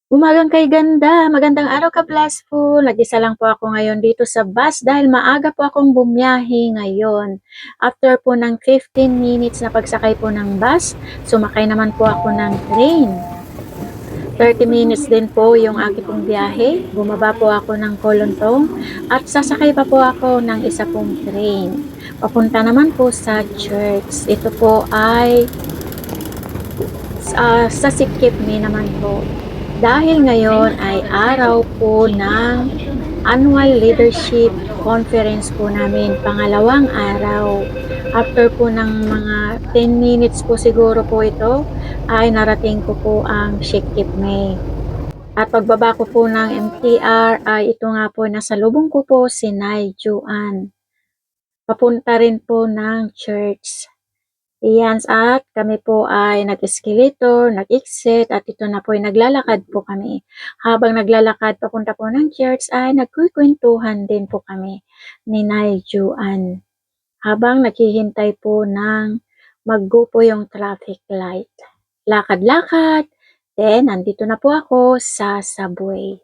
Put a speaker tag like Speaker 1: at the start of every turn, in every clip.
Speaker 1: Umagang kay ganda, magandang araw ka Blessful. Nag-isa lang po ako ngayon dito sa bus dahil maaga po akong bumiyahe ngayon. After po ng 15 minutes na pagsakay po ng bus, sumakay naman po ako ng train. 30 minutes din po yung aking pong biyahe. Bumaba po ako ng Kolontong at sasakay pa po ako ng isa pong train. Papunta naman po sa church. Ito po ay sa Sikipme naman po. Dahil ngayon ay araw po ng annual leadership conference po namin, pangalawang araw. After po ng mga 10 minutes po siguro po ito, ay narating ko po ang Sikipme. At pagbaba ko po ng MTR ay ito nga po, nasa lubong ko po si Nay Juan. Papunta rin po ng church. Iyan, at kami po ay nag-escalator, nag-exit, at ito na po ay naglalakad po kami. Habang naglalakad papunta po ng church ay nagkukwentuhan din po kami ni Nay Juan. Habang naghihintay po ng mag-go po yung traffic light. Lakad-lakad, then nandito na po ako sa subway.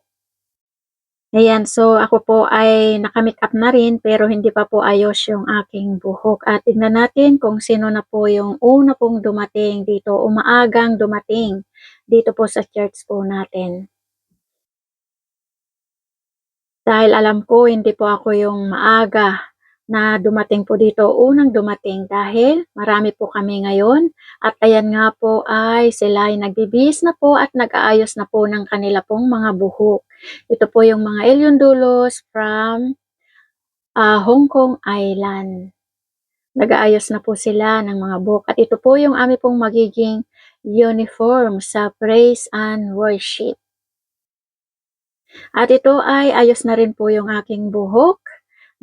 Speaker 1: Ayan, so ako po ay naka-make up na rin pero hindi pa po ayos yung aking buhok. At tignan natin kung sino na po yung una pong dumating dito, umaagang dumating dito po sa church po natin. Dahil alam ko hindi po ako yung maaga na dumating po dito, unang dumating dahil marami po kami ngayon. At ayan nga po ay sila ay nagbibihis na po at nag-aayos na po ng kanila pong mga buhok. Ito po yung mga Elyondulos from Hong Kong Island. Nag-aayos na po sila ng mga buhok. At ito po yung aming pong magiging uniform sa praise and worship. At ito ay ayos na rin po yung aking buhok.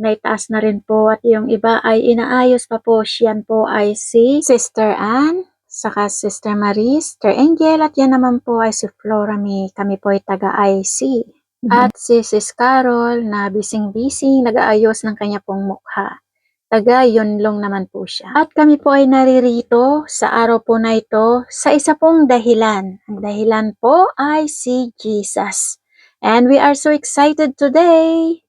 Speaker 1: Naitaas na rin po at yung iba ay inaayos pa po. Yan po ay si Sister Ann, saka Sister Marie, Sister Angel, at yan naman po ay si Flora May. Kami po ay taga-IC. At si Sis Carol na bising-bising nag-aayos ng kanya pong mukha. Taga Yunlong naman po siya. At kami po ay naririto sa araw po na ito sa isa pong dahilan. Ang dahilan po ay si Jesus. And we are so excited today